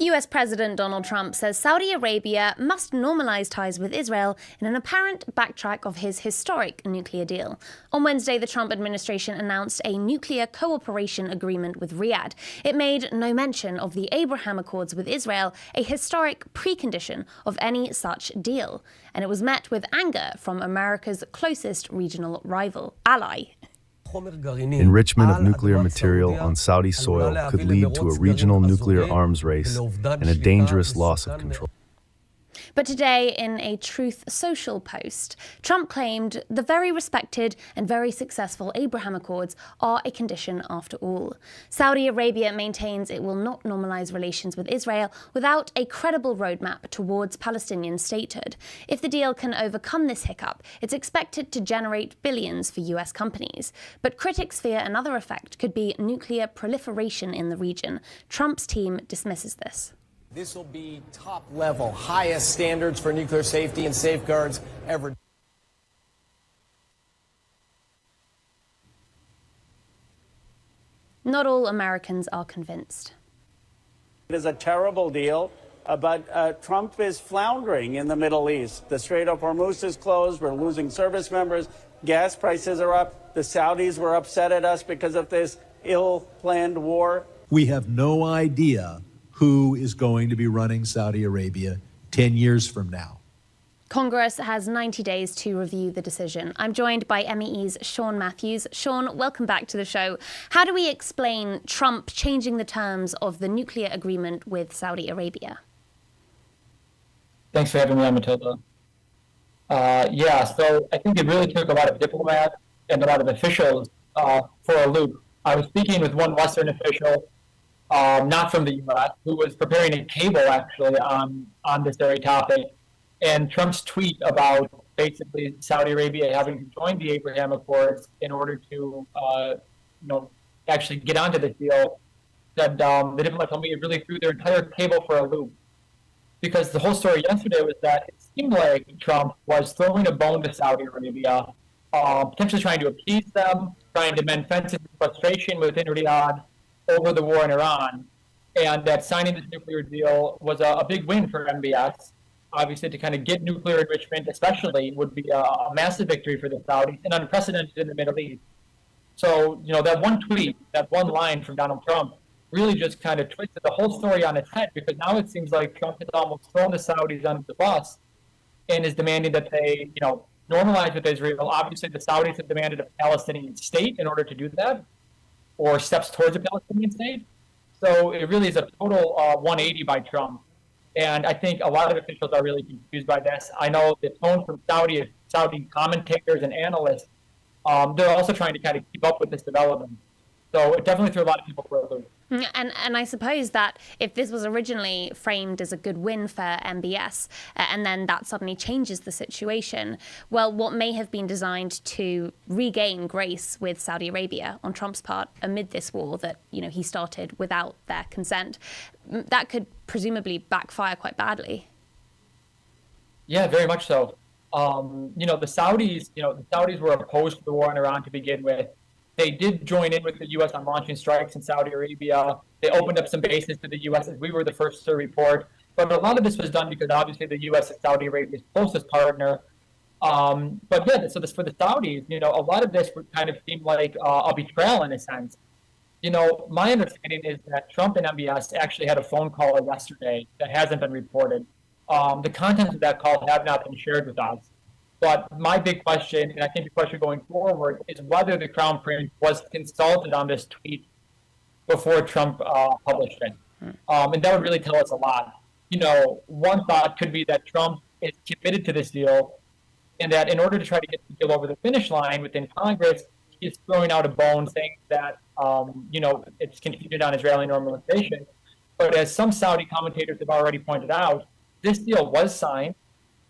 US President Donald Trump says Saudi Arabia must normalize ties with Israel in an apparent backtrack of his historic nuclear deal. On Wednesday, the Trump administration announced a nuclear cooperation agreement with Riyadh. It made no mention of the Abraham Accords with Israel, a historic precondition of any such deal. And it was met with anger from America's closest regional ally. Enrichment of nuclear material on Saudi soil could lead to a regional nuclear arms race and a dangerous loss of control. But today, in a Truth Social post, Trump claimed the very respected and very successful Abraham Accords are a condition after all. Saudi Arabia maintains it will not normalize relations with Israel without a credible roadmap towards Palestinian statehood. If the deal can overcome this hiccup, it's expected to generate billions for US companies. But critics fear another effect could be nuclear proliferation in the region. Trump's team dismisses this. This will be top level, highest standards for nuclear safety and safeguards ever. Not all Americans are convinced. It is a terrible deal, but Trump is floundering in the Middle East. The Strait of Hormuz is closed. We're losing service members. Gas prices are up. The Saudis were upset at us because of this ill-planned war. We have no idea who is going to be running Saudi Arabia 10 years from now. Congress has 90 days to review the decision. I'm joined by MEE's Sean Matthews. Sean, welcome back to the show. How do we explain Trump changing the terms of the nuclear agreement with Saudi Arabia? Thanks for having me on, Matilda. So I think it really took a lot of diplomats and a lot of officials for a loop. I was speaking with one Western official, not from the U.S., who was preparing a cable actually on this very topic. And Trump's tweet about basically Saudi Arabia having to join the Abraham Accords in order to, actually get onto this deal, said the diplomat told me it really threw their entire cable for a loop. Because the whole story yesterday was that it seemed like Trump was throwing a bone to Saudi Arabia, potentially trying to appease them, trying to mend fences of frustration within Riyadh over the war in Iran, and that signing this nuclear deal was a big win for MBS. Obviously, to kind of get nuclear enrichment, especially, would be a massive victory for the Saudis and unprecedented in the Middle East. So, that one tweet, that one line from Donald Trump really just kind of twisted the whole story on its head, because now it seems like Trump has almost thrown the Saudis under the bus and is demanding that they, normalize with Israel. Obviously, the Saudis have demanded a Palestinian state in order to do that, or steps towards a Palestinian state. So it really is a total 180 by Trump. And I think a lot of officials are really confused by this. I know the tone from Saudi commentators and analysts, they're also trying to kind of keep up with this development. So it definitely threw a lot of people for a loop. And I suppose that if this was originally framed as a good win for MBS, and then that suddenly changes the situation, well, what may have been designed to regain grace with Saudi Arabia on Trump's part amid this war that, he started without their consent, that could presumably backfire quite badly. Yeah, very much so. The Saudis were opposed to the war in Iran to begin with. They did join in with the U.S. on launching strikes in Saudi Arabia. They opened up some bases to the U.S. as we were the first to report. But a lot of this was done because obviously the U.S. is Saudi Arabia's closest partner. For the Saudis, a lot of this would kind of seem like a betrayal in a sense. My understanding is that Trump and MBS actually had a phone call yesterday that hasn't been reported. The contents of that call have not been shared with us. But my big question, and I think the question going forward, is whether the Crown Prince was consulted on this tweet before Trump published it. And that would really tell us a lot. One thought could be that Trump is committed to this deal, and that in order to try to get the deal over the finish line within Congress, he's throwing out a bone saying that, it's contingent on Israeli normalization. But as some Saudi commentators have already pointed out, this deal was signed.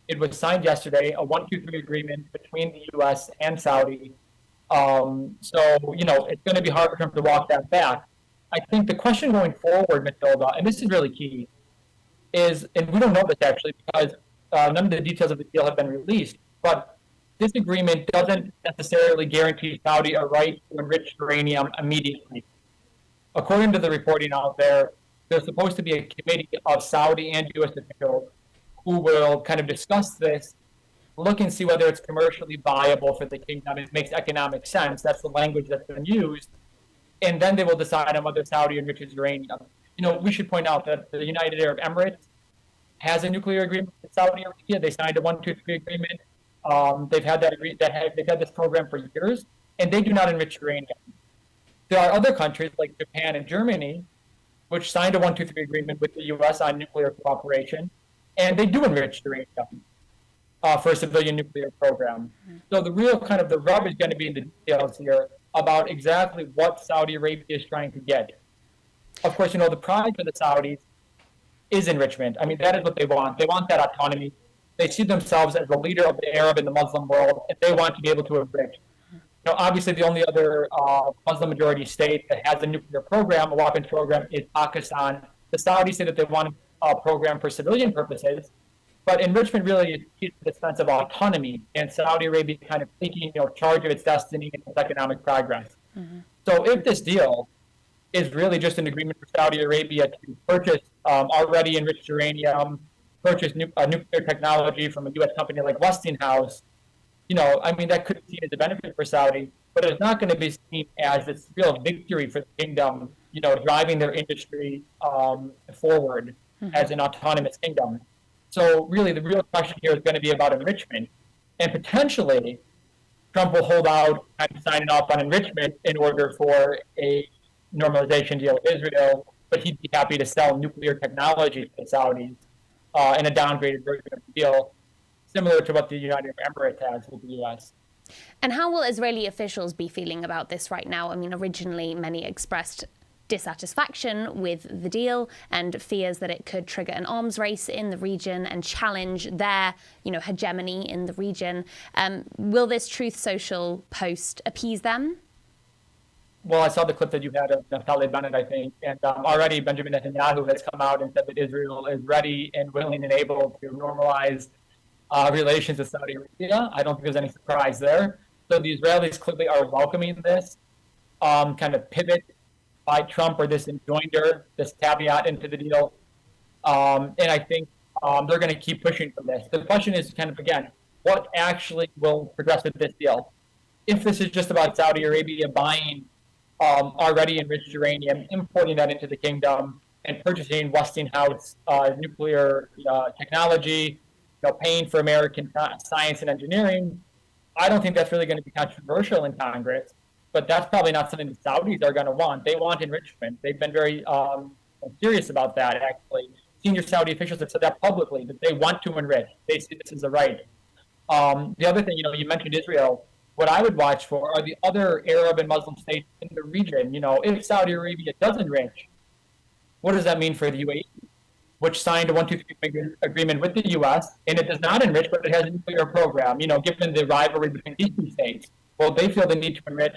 It was signed yesterday, a 1-2-3 agreement between the U.S. and Saudi. It's going to be hard for him to walk that back. I think the question going forward, Matilda, and this is really key, is, and we don't know this actually because none of the details of the deal have been released, but this agreement doesn't necessarily guarantee Saudi a right to enrich uranium immediately. According to the reporting out there, there's supposed to be a committee of Saudi and U.S. officials who will kind of discuss this, look and see whether it's commercially viable for the kingdom. It makes economic sense. That's the language that's been used. And then they will decide on whether Saudi enriches uranium. We should point out that the United Arab Emirates has a nuclear agreement with Saudi Arabia. They signed a 123 agreement. They've had they've had this program for years, and they do not enrich uranium. There are other countries like Japan and Germany, which signed a 123 agreement with the U.S. on nuclear cooperation, and they do enrich uranium for a civilian nuclear program. So the real kind of the rub is going to be in the details here about exactly what Saudi Arabia is trying to get. Of course, the pride for the Saudis is enrichment. I mean, that is what they want. They want that autonomy. They see themselves as the leader of the Arab and the Muslim world, and they want to be able to enrich. Obviously, the only other Muslim-majority state that has a nuclear program, a weapons program, is Pakistan. The Saudis say that they want a program for civilian purposes, but enrichment really is key to the sense of autonomy, and Saudi Arabia kind of taking charge of its destiny and its economic progress. So if this deal is really just an agreement for Saudi Arabia to purchase already enriched uranium, purchase nuclear technology from a U.S. company like Westinghouse, that could be seen as a benefit for Saudi, but it's not going to be seen as this real victory for the kingdom, driving their industry forward as an autonomous kingdom. So really, the real question here is going to be about enrichment. And potentially, Trump will hold out and sign off on enrichment in order for a normalization deal with Israel, but he'd be happy to sell nuclear technology to the Saudis in a downgraded version of the deal, similar to what the United Arab Emirates has with the U.S. And how will Israeli officials be feeling about this right now? I mean, originally many expressed dissatisfaction with the deal and fears that it could trigger an arms race in the region and challenge their, hegemony in the region. Will this Truth Social post appease them? Well, I saw the clip that you had of Naftali Bennett, I think, and already Benjamin Netanyahu has come out and said that Israel is ready and willing and able to normalize relations with Saudi Arabia. I don't think there's any surprise there. So the Israelis clearly are welcoming this kind of pivot by Trump, or this enjoinder, this caveat into the deal. And I think they're going to keep pushing for this. The question is kind of, again, what actually will progress with this deal? If this is just about Saudi Arabia buying already enriched uranium, importing that into the kingdom, and purchasing Westinghouse nuclear technology, paying for American science and engineering, I don't think that's really going to be controversial in Congress. But that's probably not something the Saudis are going to want. They want enrichment. They've been very serious about that, actually. Senior Saudi officials have said that publicly, that they want to enrich. They see this as a right. The other thing, you mentioned Israel. What I would watch for are the other Arab and Muslim states in the region. If Saudi Arabia does enrich, what does that mean for the UAE, which signed a 123 agreement with the U.S., and it does not enrich, but it has a nuclear program, given the rivalry between these two states? Well, they feel the need to enrich.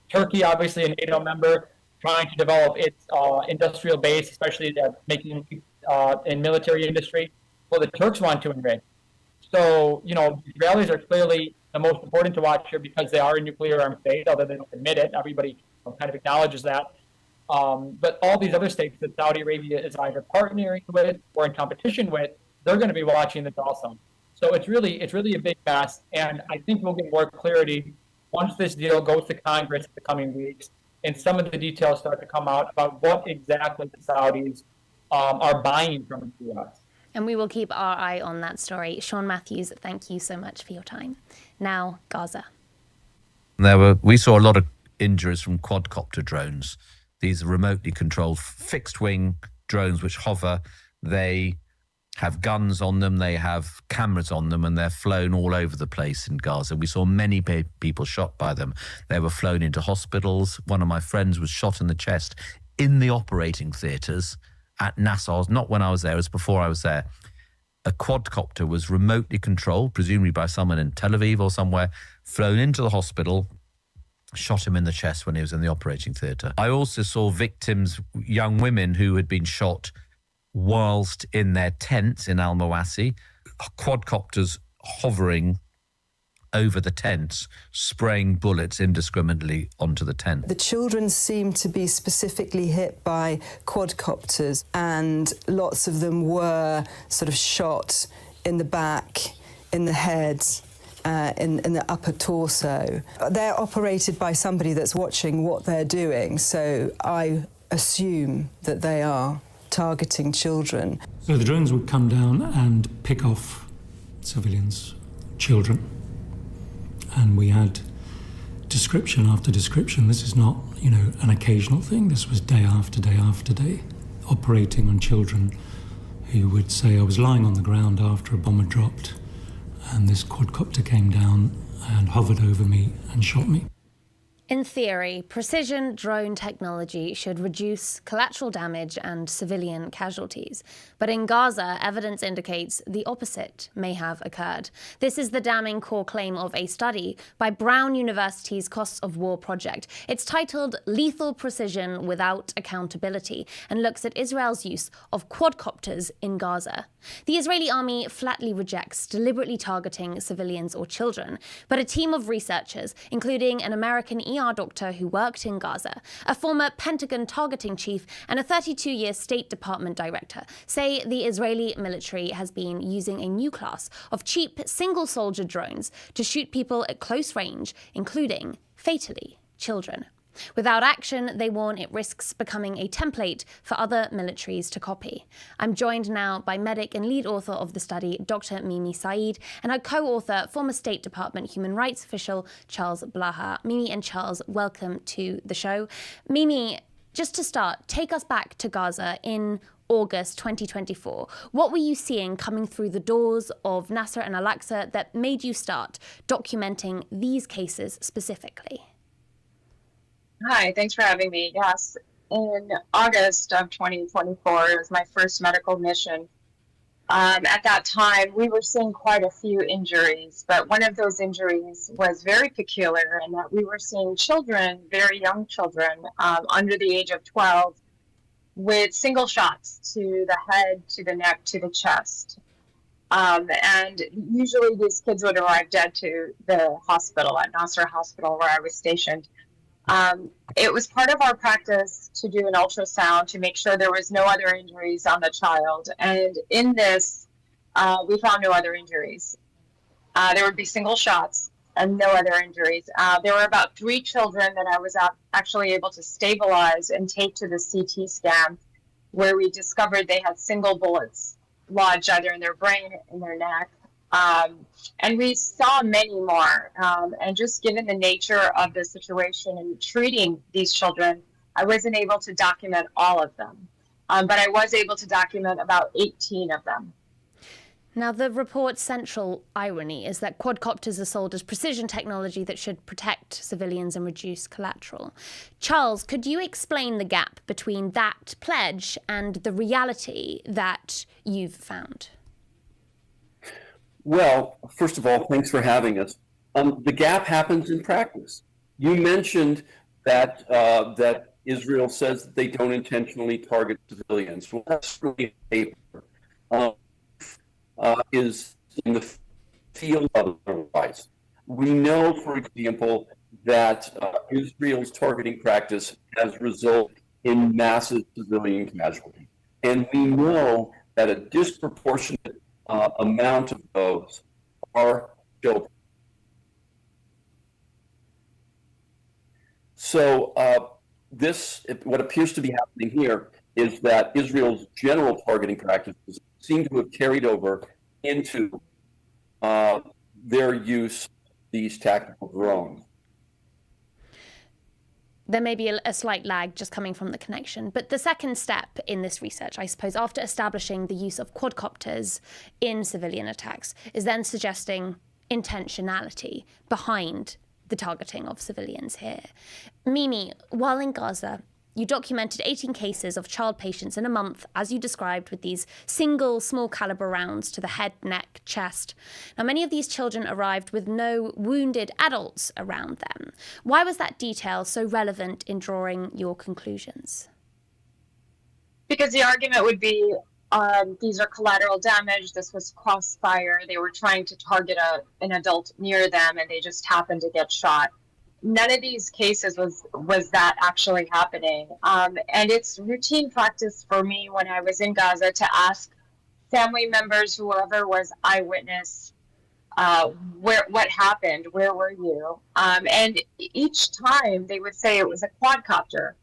Turkey, obviously a NATO member, trying to develop its industrial base, especially making in military industry. Well, the Turks want to enrich. So, the Israelis are clearly the most important to watch here because they are a nuclear armed state, although they don't admit it. Everybody kind of acknowledges that. But all these other states that Saudi Arabia is either partnering with or in competition with, they're going to be watching this also. So it's really a big mess, and I think we'll get more clarity once this deal goes to Congress in the coming weeks and some of the details start to come out about what exactly the Saudis are buying from the U.S. And we will keep our eye on that story. Sean Matthews, thank you so much for your time. Now, Gaza. We saw a lot of injuries from quadcopter drones. These are remotely controlled fixed-wing drones which hover. They have guns on them, they have cameras on them, and they're flown all over the place in Gaza. We saw many people shot by them. They were flown into hospitals. One of my friends was shot in the chest in the operating theatres at Nassau. Not when I was there, it was before I was there. A quadcopter was remotely controlled, presumably by someone in Tel Aviv or somewhere, flown into the hospital, shot him in the chest when he was in the operating theatre. I also saw victims, young women who had been shot whilst in their tents in Al-Mawasi, quadcopters hovering over the tents, spraying bullets indiscriminately onto the tent. The children seemed to be specifically hit by quadcopters, and lots of them were sort of shot in the back, in the head, in the upper torso. They're operated by somebody that's watching what they're doing, so I assume that they are targeting children. So the drones would come down and pick off civilians, children, and we had description after description. This is not, an occasional thing. This was day after day after day, operating on children who would say, I was lying on the ground after a bomb had dropped, and this quadcopter came down and hovered over me and shot me. In theory, precision drone technology should reduce collateral damage and civilian casualties. But in Gaza, evidence indicates the opposite may have occurred. This is the damning core claim of a study by Brown University's Costs of War project. It's titled Lethal Precision Without Accountability and looks at Israel's use of quadcopters in Gaza. The Israeli army flatly rejects deliberately targeting civilians or children, but a team of researchers, including an American ER doctor who worked in Gaza, a former Pentagon targeting chief, and a 32-year State Department director, say the Israeli military has been using a new class of cheap single-soldier drones to shoot people at close range, including, fatally, children. Without action, they warn it risks becoming a template for other militaries to copy. I'm joined now by medic and lead author of the study, Dr. Mimi Saeed, and her co-author, former State Department human rights official Charles Blaha. Mimi and Charles, welcome to the show. Mimi, just to start, take us back to Gaza in August 2024. What were you seeing coming through the doors of Nasser and Al-Aqsa that made you start documenting these cases specifically? Hi, thanks for having me. Yes, in August of 2024, it was my first medical mission. At that time, we were seeing quite a few injuries, but one of those injuries was very peculiar in that we were seeing children, very young children, under the age of 12, with single shots to the head, to the neck, to the chest. And usually these kids would arrive dead to the hospital, at Nasser Hospital, where I was stationed. It was part of our practice to do an ultrasound to make sure there was no other injuries on the child. And in this, we found no other injuries. There would be single shots and no other injuries. There were about 3 children that I was actually able to stabilize and take to the CT scan, where we discovered they had single bullets lodged either in their brain, in their neck. And we saw many more. And just given the nature of the situation and treating these children, I wasn't able to document all of them. But I was able to document about 18 of them. Now, the report's central irony is that quadcopters are sold as precision technology that should protect civilians and reduce collateral. Charles, could you explain the gap between that pledge and the reality that you've found? Well, first of all, thanks for having us. The gap happens in practice. You mentioned that that Israel says that they don't intentionally target civilians. Well, that's really paper. Is in the field otherwise. We know, for example, that Israel's targeting practice has resulted in massive civilian casualties. And we know that a disproportionate amount of those are children. So what appears to be happening here is that Israel's general targeting practices seem to have carried over into their use of these tactical drones. There may be a slight lag just coming from the connection. But the second step in this research, I suppose, after establishing the use of quadcopters in civilian attacks, is then suggesting intentionality behind the targeting of civilians here. Mimi, while in Gaza, you documented 18 cases of child patients in a month, as you described, with these single small caliber rounds to the head, neck, chest. Now, many of these children arrived with no wounded adults around them. Why was that detail so relevant in drawing your conclusions? Because the argument would be these are collateral damage. This was crossfire. They were trying to target an adult near them, and they just happened to get shot. None of these cases was that actually happening. And it's routine practice for me when I was in Gaza to ask family members, whoever was eyewitness, what happened, where were you? And each time they would say it was a quadcopter.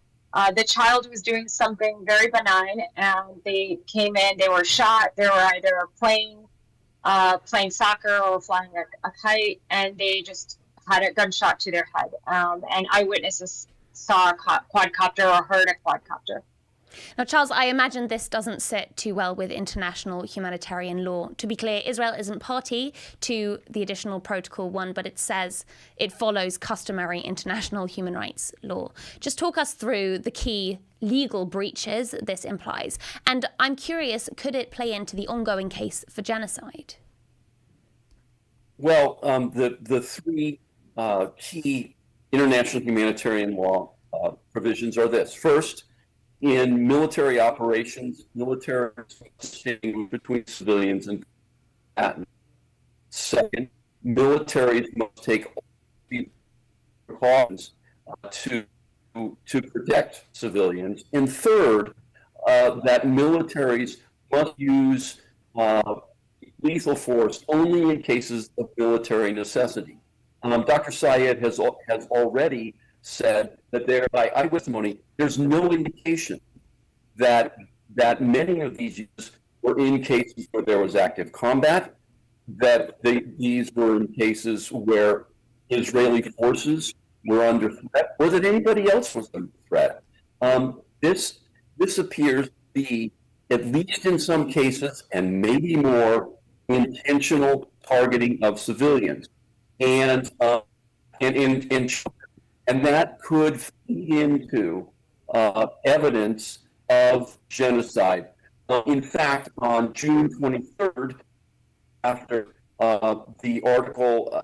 The child was doing something very benign, and they came in, they were shot, they were either playing soccer or flying a kite, and they just had a gunshot to their head. And eyewitnesses saw a quadcopter or heard a quadcopter. Now, Charles, I imagine this doesn't sit too well with international humanitarian law. To be clear, Israel isn't party to the Additional Protocol 1, but it says it follows customary international human rights law. Just talk us through the key legal breaches this implies. And I'm curious, could it play into the ongoing case for genocide? Well, the three key international humanitarian law provisions are this. First, in military operations, military distinguish between civilians and combatants. Second, militaries must take precautions to protect civilians. And third, that militaries must use lethal force only in cases of military necessity. Dr. Syed has already said that by eyewitness, there's no indication that many of these use were in cases where there was active combat, that these were in cases where Israeli forces were under threat, or that anybody else was under threat. This appears to be, at least in some cases, and maybe more, intentional targeting of civilians, and that could feed into evidence of genocide. In fact, on June 23rd, after the article,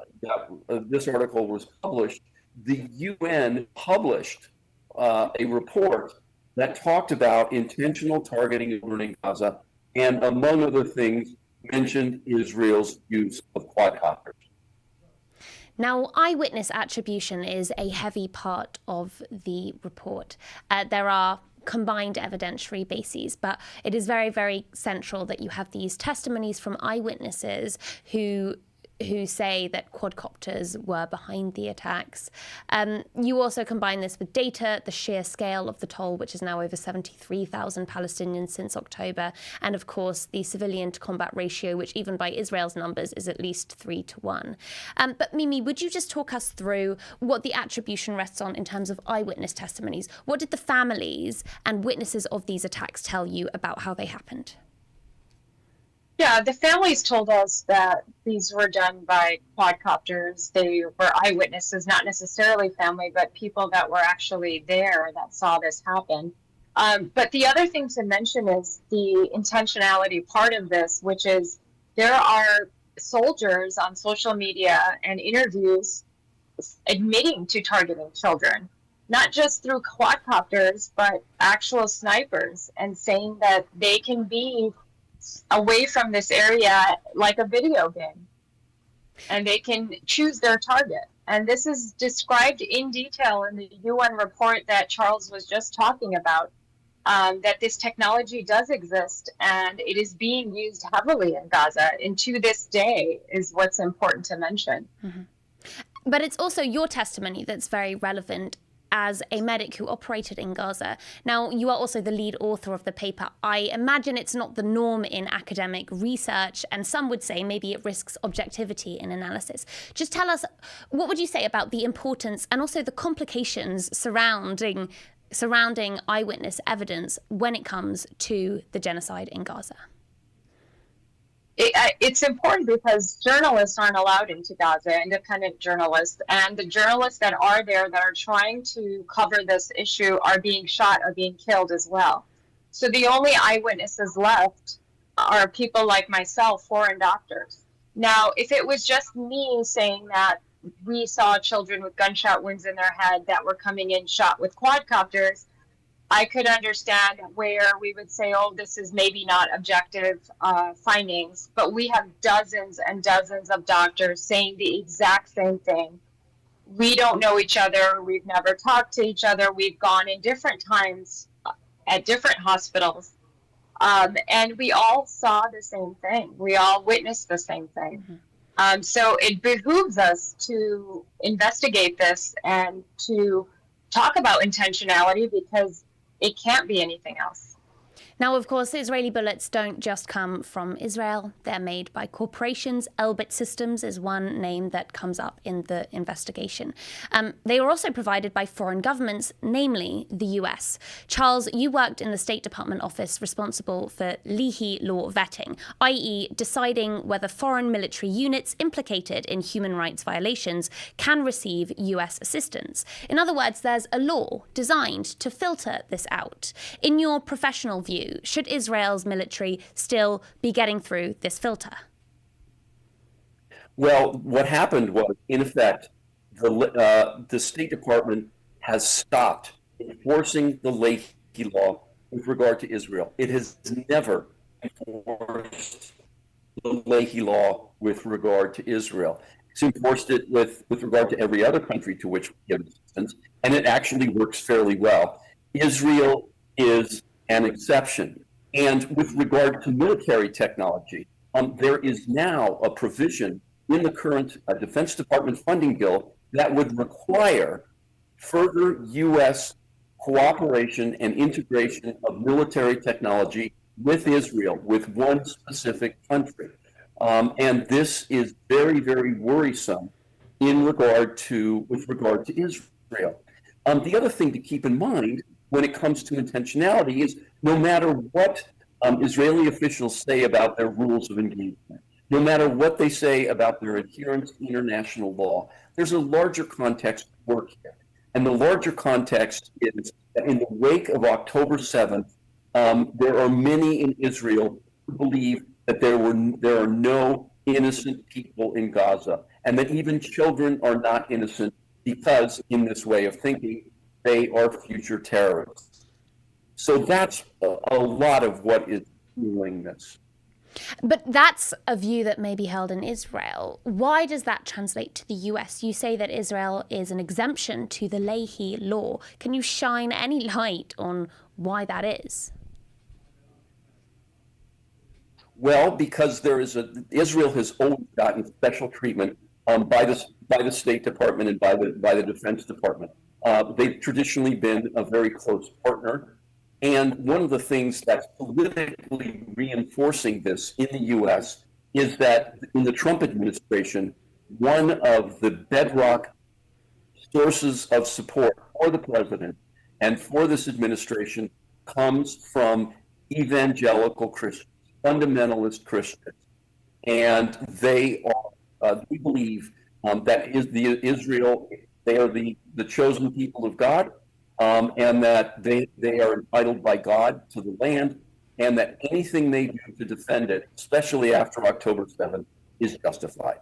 this article was published, the UN published a report that talked about intentional targeting of children in Gaza, and among other things, mentioned Israel's use of quadcopters. Now, eyewitness attribution is a heavy part of the report. There are combined evidentiary bases, but it is very, very central that you have these testimonies from eyewitnesses who say that quadcopters were behind the attacks. You also combine this with data, the sheer scale of the toll, which is now over 73,000 Palestinians since October, and of course the civilian to combat ratio, which even by Israel's numbers is at least 3-1. But Mimi, would you just talk us through what the attribution rests on in terms of eyewitness testimonies? What did the families and witnesses of these attacks tell you about how they happened? Yeah, the families told us that these were done by quadcopters. They were eyewitnesses, not necessarily family, but people that were actually there that saw this happen. But the other thing to mention is the intentionality part of this, which is there are soldiers on social media and interviews admitting to targeting children, not just through quadcopters, but actual snipers, and saying that they can be away from this area like a video game, and they can choose their target. And this is described in detail in the UN report that Charles was just talking about, that this technology does exist and it is being used heavily in Gaza, and to this day is what's important to mention. Mm-hmm. But it's also your testimony that's very relevant as a medic who operated in Gaza. Now, you are also the lead author of the paper. I imagine it's not the norm in academic research, and some would say maybe it risks objectivity in analysis. Just tell us, what would you say about the importance and also the complications surrounding eyewitness evidence when it comes to the genocide in Gaza? It's important because journalists aren't allowed into Gaza, independent journalists, and the journalists that are there that are trying to cover this issue are being shot or being killed as well. So the only eyewitnesses left are people like myself, foreign doctors. Now, if it was just me saying that we saw children with gunshot wounds in their head that were coming in shot with quadcopters, I could understand where we would say, oh, this is maybe not objective findings, but we have dozens and dozens of doctors saying the exact same thing. We don't know each other. We've never talked to each other. We've gone in different times at different hospitals. And we all saw the same thing. We all witnessed the same thing. So it behooves us to investigate this and to talk about intentionality, because it can't be anything else. Now, of course, Israeli bullets don't just come from Israel. They're made by corporations. Elbit Systems is one name that comes up in the investigation. They are also provided by foreign governments, namely the US. Charles, you worked in the State Department office responsible for Leahy law vetting, i.e. deciding whether foreign military units implicated in human rights violations can receive US assistance. In other words, there's a law designed to filter this out. In your professional view, should Israel's military still be getting through this filter? Well, what happened was, in effect, the State Department has stopped enforcing the Leahy law with regard to Israel. It has never enforced the Leahy law with regard to Israel. It's enforced it with regard to every other country to which we give assistance, and it actually works fairly well. Israel is an exception. And with regard to military technology, there is now a provision in the current Defense Department funding bill that would require further U.S. cooperation and integration of military technology with Israel, with one specific country. And this is very, very worrisome with regard to Israel. The other thing to keep in mind when it comes to intentionality is, no matter what Israeli officials say about their rules of engagement, no matter what they say about their adherence to international law, there's a larger context at work here. And the larger context is that in the wake of October 7th, there are many in Israel who believe that there are no innocent people in Gaza, and that even children are not innocent because, in this way of thinking, they are future terrorists. So that's a lot of what is fueling this. But that's a view that may be held in Israel. Why does that translate to the US? You say that Israel is an exemption to the Leahy law. Can you shine any light on why that is? Well, because Israel has always gotten special treatment by the State Department and by the Defense Department. They've traditionally been a very close partner. And one of the things that's politically reinforcing this in the U.S. is that in the Trump administration, one of the bedrock sources of support for the president and for this administration comes from evangelical Christians, fundamentalist Christians. And they believe that Israel, they are the chosen people of God, and that they are entitled by God to the land, and that anything they do to defend it, especially after October 7th, is justified.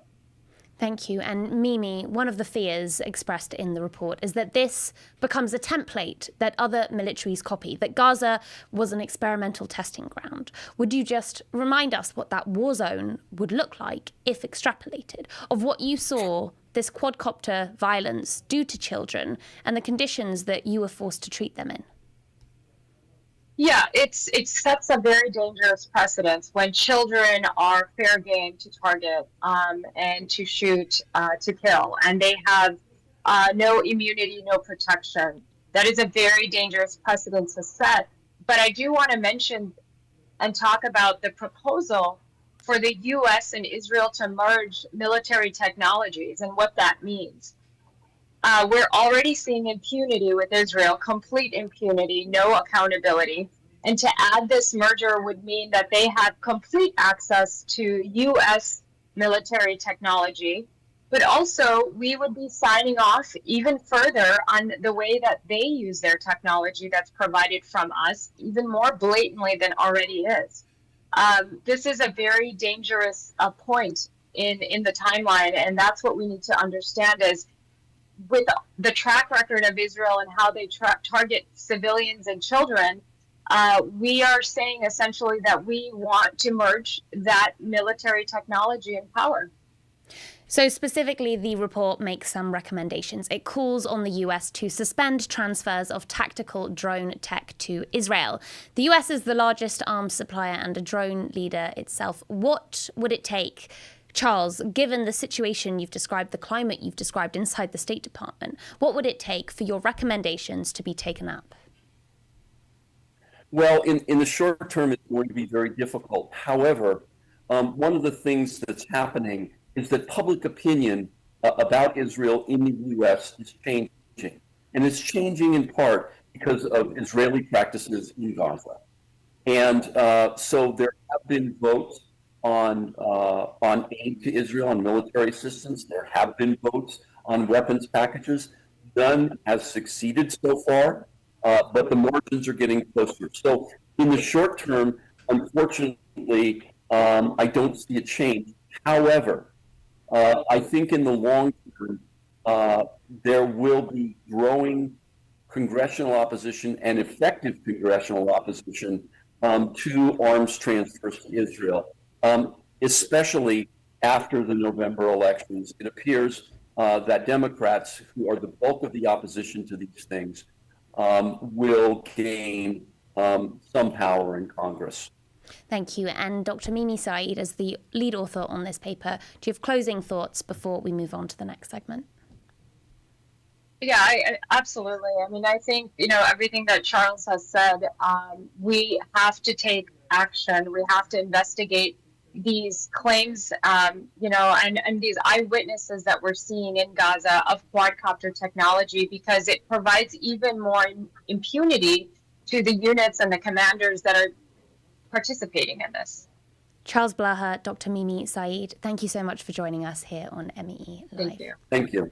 Thank you. And Mimi, one of the fears expressed in the report is that this becomes a template that other militaries copy, that Gaza was an experimental testing ground. Would you just remind us what that war zone would look like if extrapolated, of what you saw this quadcopter violence do to children and the conditions that you were forced to treat them in? Yeah, it sets a very dangerous precedent when children are fair game to target and to shoot, to kill, and they have no immunity, no protection. That is a very dangerous precedent to set. But I do want to mention and talk about the proposal for the U.S. and Israel to merge military technologies and what that means. We're already seeing impunity with Israel, complete impunity, no accountability. And to add this merger would mean that they have complete access to U.S. military technology, but also we would be signing off even further on the way that they use their technology that's provided from us, even more blatantly than already is. This is a very dangerous point in the timeline, and that's what we need to understand is with the track record of Israel and how they target civilians and children, we are saying essentially that we want to merge that military technology and power. So specifically, the report makes some recommendations. It calls on the US to suspend transfers of tactical drone tech to Israel. The US is the largest arms supplier and a drone leader itself. What would it take, Charles, given the situation you've described, the climate you've described inside the State Department, what would it take for your recommendations to be taken up? Well, in the short term, it's going to be very difficult. However, one of the things that's happening is that public opinion about Israel in the U.S. is changing. And it's changing in part because of Israeli practices in Gaza. And so there have been votes on aid to Israel, on military assistance. There have been votes on weapons packages. None has succeeded so far, but the margins are getting closer. So in the short term, unfortunately, I don't see a change. However, I think in the long term, there will be growing congressional opposition and effective congressional opposition to arms transfers to Israel, especially after the November elections. It appears that Democrats, who are the bulk of the opposition to these things, will gain some power in Congress. Thank you. And Dr. MEE Saeed, as the lead author on this paper, do you have closing thoughts before we move on to the next segment? Yeah, absolutely. I mean, I think, everything that Charles has said, we have to take action. We have to investigate these claims, and these eyewitnesses that we're seeing in Gaza of quadcopter technology, because it provides even more impunity to the units and the commanders that are participating in this. Charles Blaha, Dr. MEE Saeed, thank you so much for joining us here on MEE Live. Thank you. Thank you.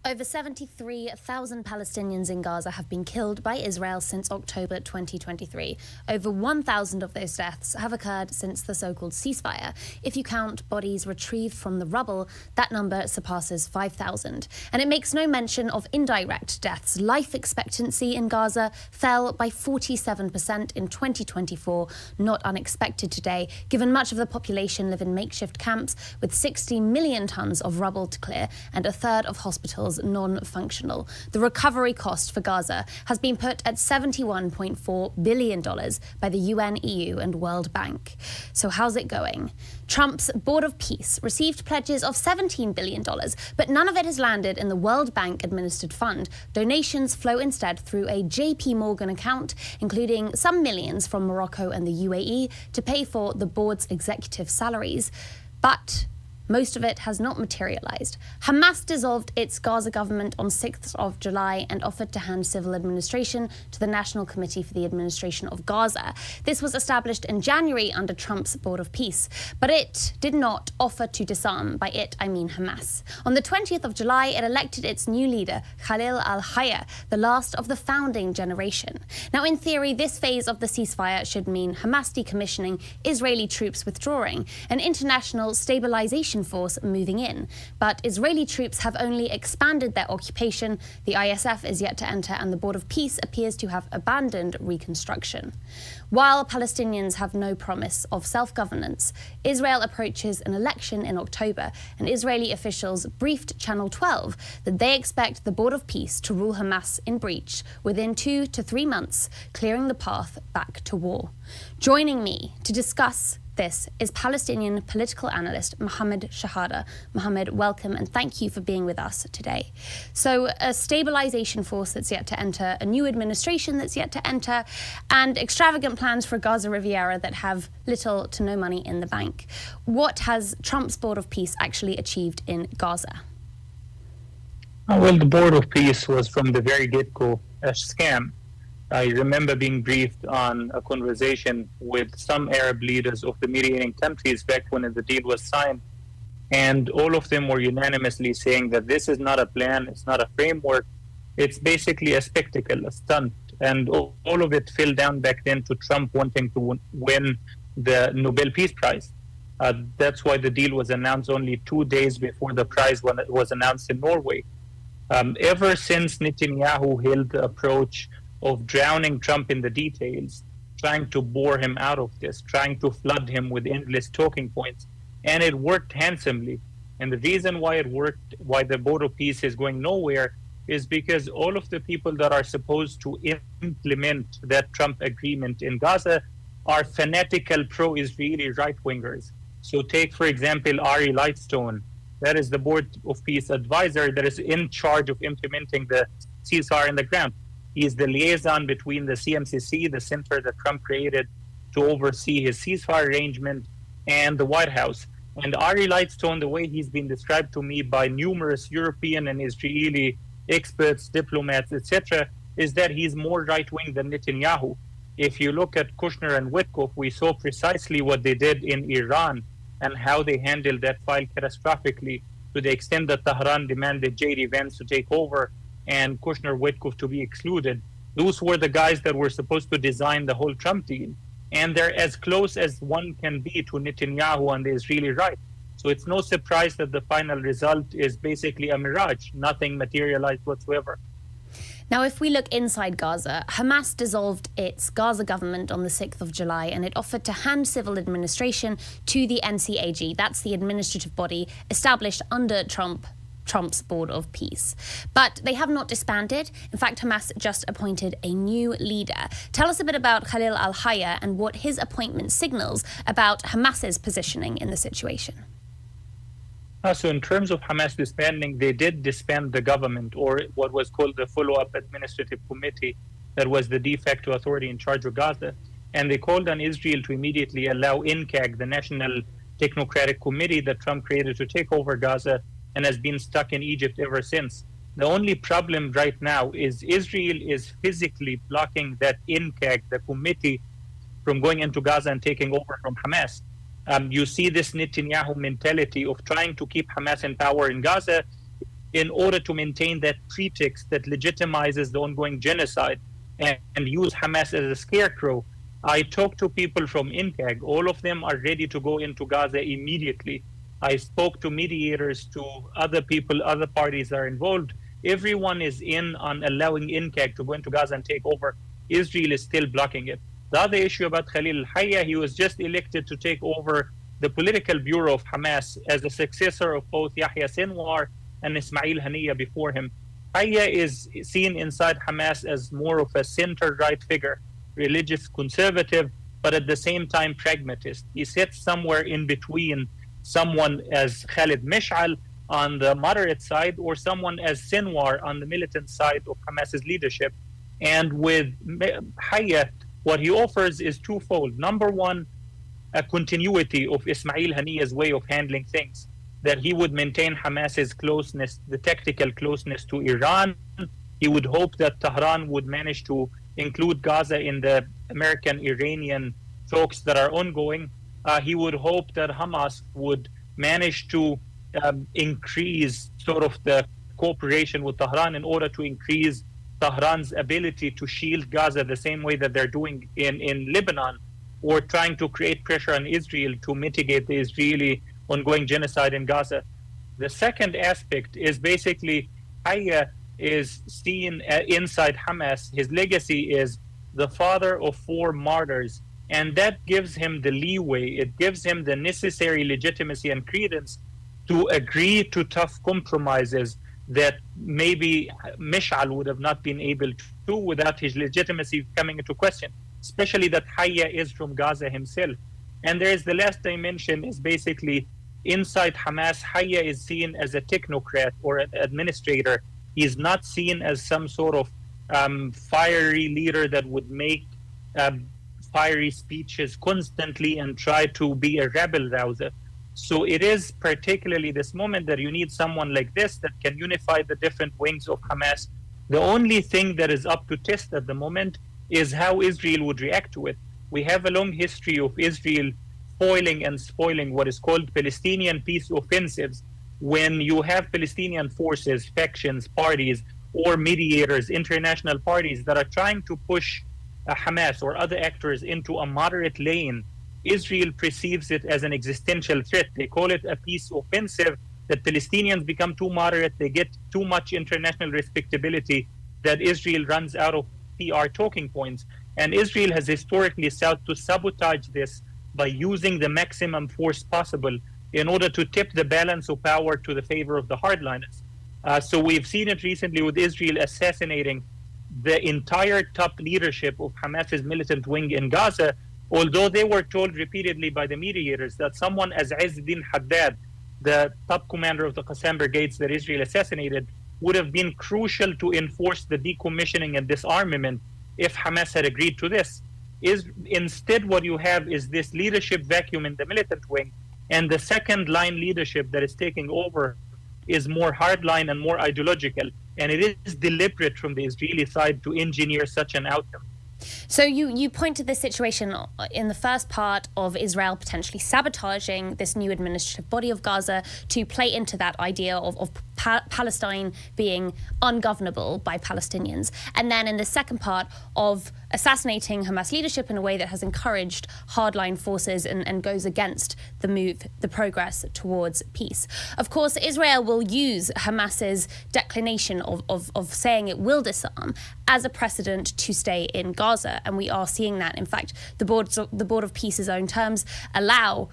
Over 73,000 Palestinians in Gaza have been killed by Israel since October 2023. Over 1,000 of those deaths have occurred since the so-called ceasefire. If you count bodies retrieved from the rubble, that number surpasses 5,000. And it makes no mention of indirect deaths. Life expectancy in Gaza fell by 47% in 2024, not unexpected today, given much of the population live in makeshift camps with 60 million tons of rubble to clear and a third of hospitals non-functional. The recovery cost for Gaza has been put at $71.4 billion by the UN, EU and World Bank. So how's it going? Trump's Board of Peace received pledges of $17 billion, but none of it has landed in the World Bank administered fund. Donations flow instead through a JP Morgan account, including some millions from Morocco and the UAE to pay for the board's executive salaries. But most of it has not materialized. Hamas dissolved its Gaza government on 6th of July and offered to hand civil administration to the National Committee for the Administration of Gaza. This was established in January under Trump's Board of Peace, but it did not offer to disarm. By it, I mean Hamas. On the 20th of July, it elected its new leader, Khalil al-Hayya, the last of the founding generation. Now, in theory, this phase of the ceasefire should mean Hamas decommissioning, Israeli troops withdrawing, an international stabilization force moving in. But Israeli troops have only expanded their occupation, the ISF is yet to enter, and the Board of Peace appears to have abandoned reconstruction. While Palestinians have no promise of self-governance, Israel approaches an election in October, and Israeli officials briefed Channel 12 that they expect the Board of Peace to rule Hamas in breach within 2 to 3 months, clearing the path back to war. Joining me to discuss this is Palestinian political analyst Mohammed Shahada. Mohammed, welcome and thank you for being with us today. So a stabilization force that's yet to enter, a new administration that's yet to enter, and extravagant plans for Gaza Riviera that have little to no money in the bank. What has Trump's Board of Peace actually achieved in Gaza? Well, the Board of Peace was from the very get-go a scam. I remember being briefed on a conversation with some Arab leaders of the mediating countries back when the deal was signed, and all of them were unanimously saying that this is not a plan, it's not a framework, it's basically a spectacle, a stunt, and all of it fell down back then to Trump wanting to win the Nobel Peace Prize. That's why the deal was announced only 2 days before the prize was announced in Norway. Ever since Netanyahu held the approach of drowning Trump in the details, trying to bore him out of this, trying to flood him with endless talking points, and it worked handsomely. And the reason why it worked, why the Board of Peace is going nowhere, is because all of the people that are supposed to implement that Trump agreement in Gaza are fanatical pro-Israeli right-wingers. So take, for example, Ari Lightstone. That is the Board of Peace advisor that is in charge of implementing the ceasefire on the ground. He is the liaison between the CMCC, the center that Trump created to oversee his ceasefire arrangement, and the White House. And Ari Lightstone, the way he's been described to me by numerous European and Israeli experts, diplomats, etc., is that he's more right-wing than Netanyahu. If you look at Kushner and Witkoff, we saw precisely what they did in Iran and how they handled that file catastrophically, to the extent that Tehran demanded J.D. Vance to take over and Kushner Witkoff to be excluded. Those were the guys that were supposed to design the whole Trump deal. And they're as close as one can be to Netanyahu and the Israeli right. So it's no surprise that the final result is basically a mirage. Nothing materialized whatsoever. Now, if we look inside Gaza, Hamas dissolved its Gaza government on the 6th of July, and it offered to hand civil administration to the NCAG. That's the administrative body established under Trump's Board of Peace. But they have not disbanded. In fact, Hamas just appointed a new leader. Tell us a bit about Khalil al-Hayya and what his appointment signals about Hamas's positioning in the situation. So in terms of Hamas disbanding, they did disband the government, or what was called the follow-up administrative committee that was the de facto authority in charge of Gaza. And they called on Israel to immediately allow INCAG, the National Technocratic Committee that Trump created, to take over Gaza, and has been stuck in Egypt ever since. The only problem right now is Israel is physically blocking that INCAG, the committee, from going into Gaza and taking over from Hamas. You see this Netanyahu mentality of trying to keep Hamas in power in Gaza in order to maintain that pretext that legitimizes the ongoing genocide and use Hamas as a scarecrow. I talked to people from INCAG. All of them are ready to go into Gaza immediately. I spoke to mediators, to other people, other parties that are involved. Everyone is in on allowing INCAG to go into Gaza and take over. Israel is still blocking it. The other issue about Khalil al-Hayya, he was just elected to take over the political bureau of Hamas as a successor of both Yahya Sinwar and Ismail Haniyeh before him. Hayya is seen inside Hamas as more of a center-right figure, religious conservative, but at the same time pragmatist. He sits somewhere in between someone as Khalid Mish'al on the moderate side or someone as Sinwar on the militant side of Hamas's leadership. And with Hayya, what he offers is twofold. Number one, a continuity of Ismail Haniyeh's way of handling things, that he would maintain Hamas's closeness, the tactical closeness to Iran. He would hope that Tehran would manage to include Gaza in the American-Iranian talks that are ongoing. He would hope that Hamas would manage to increase sort of the cooperation with Tehran in order to increase Tehran's ability to shield Gaza the same way that they're doing in Lebanon, or trying to create pressure on Israel to mitigate the Israeli ongoing genocide in Gaza. The second aspect is basically Hayya is seen inside Hamas. His legacy is the father of 4 martyrs, and that gives him the leeway. It gives him the necessary legitimacy and credence to agree to tough compromises that maybe Mish'al would have not been able to do without his legitimacy coming into question, especially that Hayya is from Gaza himself. And there is the last dimension is basically inside Hamas, Hayya is seen as a technocrat or an administrator. He is not seen as some sort of fiery leader that would make fiery speeches constantly and try to be a rebel rouser. So it is particularly this moment that you need someone like this that can unify the different wings of Hamas. The only thing that is up to test at the moment is how Israel would react to it. We have a long history of Israel foiling and spoiling what is called Palestinian peace offensives. When you have Palestinian forces, factions, parties, or mediators, international parties that are trying to push Hamas or other actors into a moderate lane, Israel perceives it as an existential threat. They call it a peace offensive that Palestinians become too moderate, they get too much international respectability, that Israel runs out of PR talking points. And Israel has historically sought to sabotage this by using the maximum force possible in order to tip the balance of power to the favor of the hardliners. So we've seen it recently with Israel assassinating the entire top leadership of Hamas's militant wing in Gaza, although they were told repeatedly by the mediators that someone as Izz-Din Haddad, the top commander of the Qassam brigades that Israel assassinated, would have been crucial to enforce the decommissioning and disarmament if Hamas had agreed to this. Instead, what you have is this leadership vacuum in the militant wing, and the second line leadership that is taking over is more hardline and more ideological, and it is deliberate from the Israeli side to engineer such an outcome. So you point to this situation in the first part of Israel potentially sabotaging this new administrative body of Gaza to play into that idea of Palestine being ungovernable by Palestinians. And then in the second part of assassinating Hamas leadership in a way that has encouraged hardline forces and goes against the progress towards peace. Of course, Israel will use Hamas's declination of saying it will disarm as a precedent to stay in Gaza. And we are seeing that. In fact, the Board of Peace's own terms allow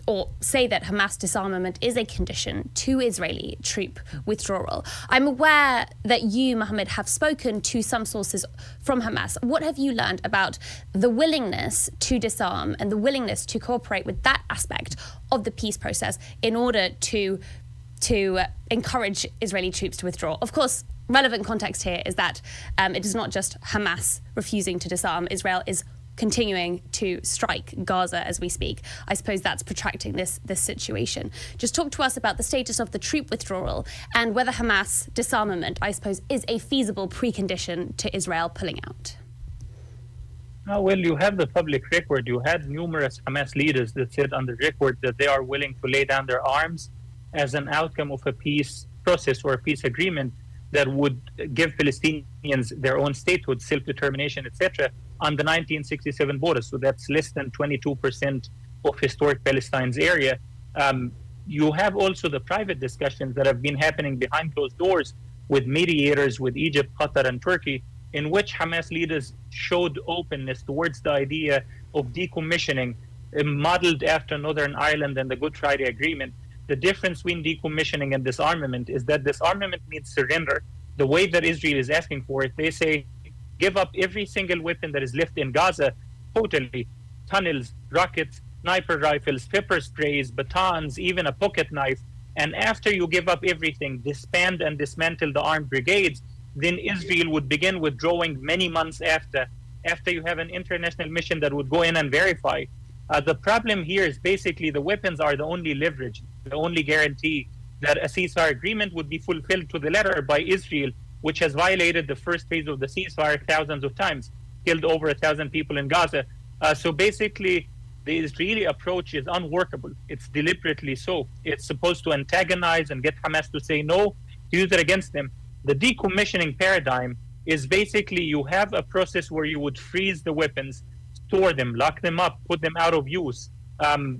or say that Hamas disarmament is a condition to Israeli troop withdrawal. I'm aware that you, Mohammed, have spoken to some sources from Hamas. What have you learned about the willingness to disarm and the willingness to cooperate with that aspect of the peace process in order to encourage Israeli troops to withdraw? Of course, relevant context here is that it is not just Hamas refusing to disarm. Israel is continuing to strike Gaza as we speak. I suppose that's protracting this situation. Just talk to us about the status of the troop withdrawal and whether Hamas disarmament, I suppose, is a feasible precondition to Israel pulling out. Well, you have the public record. You had numerous Hamas leaders that said on the record that they are willing to lay down their arms as an outcome of a peace process or a peace agreement that would give Palestinians their own statehood, self-determination, etc., on the 1967 borders. So that's less than 22% of historic Palestine's area. You have also the private discussions that have been happening behind closed doors with mediators with Egypt, Qatar, and Turkey, in which Hamas leaders showed openness towards the idea of decommissioning, modeled after Northern Ireland and the Good Friday Agreement. The difference between decommissioning and disarmament is that disarmament means surrender. The way that Israel is asking for it, they say, give up every single weapon that is left in Gaza, totally. Tunnels, rockets, sniper rifles, pepper sprays, batons, even a pocket knife. And after you give up everything, disband and dismantle the armed brigades, then Israel would begin withdrawing many months after you have an international mission that would go in and verify. The problem here is basically the weapons are the only leverage, the only guarantee that a ceasefire agreement would be fulfilled to the letter by Israel, which has violated the first phase of the ceasefire thousands of times, killed over 1,000 people in Gaza. So basically, the Israeli approach is unworkable. It's deliberately so. It's supposed to antagonize and get Hamas to say no, to use it against them. The decommissioning paradigm is basically you have a process where you would freeze the weapons, store them, lock them up, put them out of use.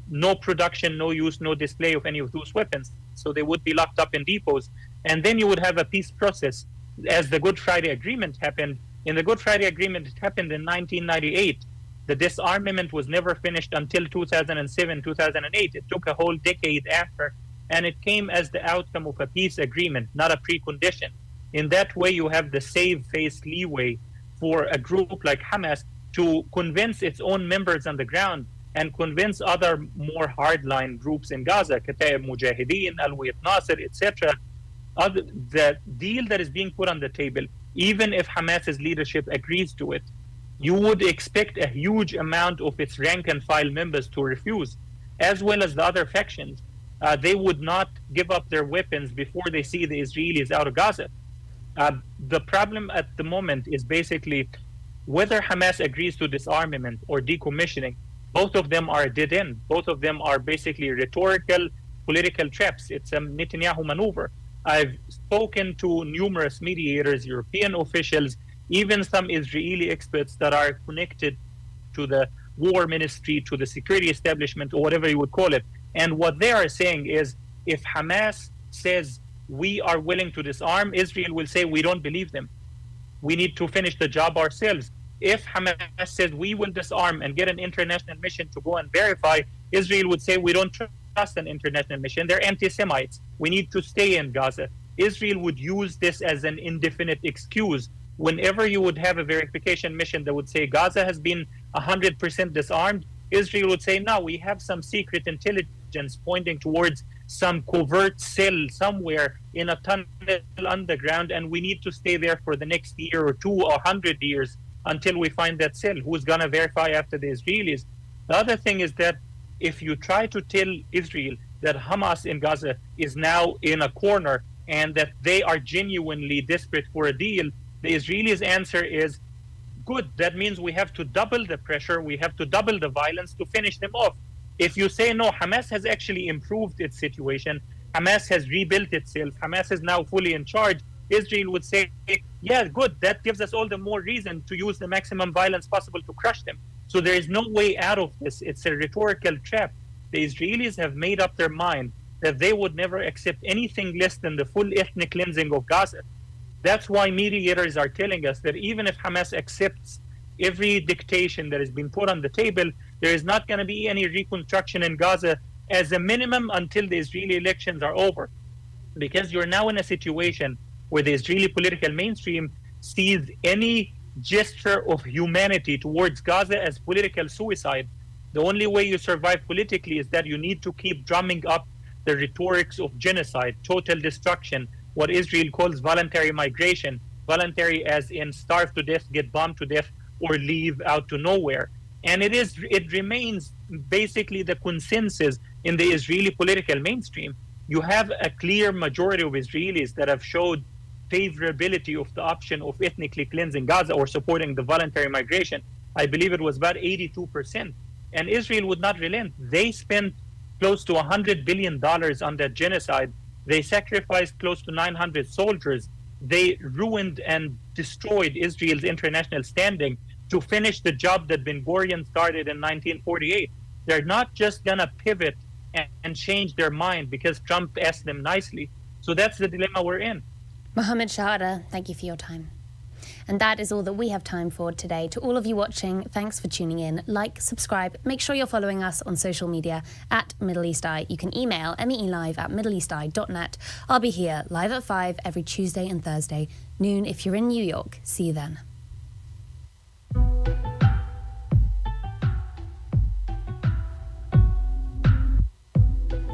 No production, no use, no display of any of those weapons. So they would be locked up in depots. And then you would have a peace process as the Good Friday Agreement happened. In the Good Friday Agreement, it happened in 1998. The disarmament was never finished until 2007, 2008. It took a whole decade after, and it came as the outcome of a peace agreement, not a precondition. In that way, you have the save-face leeway for a group like Hamas to convince its own members on the ground and convince other more hardline groups in Gaza, Kataib Mujahideen, Al-Wayt Nasser, etc., the deal that is being put on the table, even if Hamas's leadership agrees to it, you would expect a huge amount of its rank and file members to refuse, as well as the other factions. They would not give up their weapons before they see the Israelis out of Gaza. The problem at the moment is basically whether Hamas agrees to disarmament or decommissioning. Both of them are a dead end. Both of them are basically rhetorical, political traps. It's a Netanyahu maneuver. I've spoken to numerous mediators, European officials, even some Israeli experts that are connected to the war ministry, to the security establishment, or whatever you would call it. And what they are saying is If Hamas says we are willing to disarm, Israel will say we don't believe them. We need to finish the job ourselves. If Hamas says we will disarm and get an international mission to go and verify, Israel would say we don't trust an international mission. They're anti-Semites. We need to stay in Gaza. Israel would use this as an indefinite excuse. Whenever you would have a verification mission that would say Gaza has been 100% disarmed, Israel would say, no, we have some secret intelligence pointing towards some covert cell somewhere in a tunnel underground, and we need to stay there for the next year or 2 or 100 years until we find that cell. Who's going to verify after the Israelis? The other thing is that if you try to tell Israel that Hamas in Gaza is now in a corner and that they are genuinely desperate for a deal, the Israelis' answer is, good, that means we have to double the pressure, we have to double the violence to finish them off. If you say, no, Hamas has actually improved its situation, Hamas has rebuilt itself, Hamas is now fully in charge, Israel would say, yeah, good, that gives us all the more reason to use the maximum violence possible to crush them. So there is no way out of this. It's a rhetorical trap. The Israelis have made up their mind that they would never accept anything less than the full ethnic cleansing of Gaza. That's why mediators are telling us that even if Hamas accepts every dictation that has been put on the table, there is not going to be any reconstruction in Gaza as a minimum until the Israeli elections are over. Because you're now in a situation where the Israeli political mainstream sees any gesture of humanity towards Gaza as political suicide. The only way you survive politically is that you need to keep drumming up the rhetorics of genocide, total destruction, what Israel calls voluntary migration, voluntary as in starve to death, get bombed to death, or leave out to nowhere. And it remains basically the consensus in the Israeli political mainstream. You have a clear majority of Israelis that have showed favorability of the option of ethnically cleansing Gaza or supporting the voluntary migration. I believe it was about 82%. And Israel would not relent. They spent close to $100 billion on that genocide. They sacrificed close to 900 soldiers. They ruined and destroyed Israel's international standing to finish the job that Ben Gurion started in 1948. They're not just going to pivot and change their mind because Trump asked them nicely. So that's the dilemma we're in. Mohammed Shahada, thank you for your time. And that is all that we have time for today. To all of you watching, thanks for tuning in. Like, subscribe, make sure you're following us on social media at Middle East Eye. You can email meelive@middleeasteye.net. I'll be here live at 5 every Tuesday and Thursday, noon if you're in New York. See you then.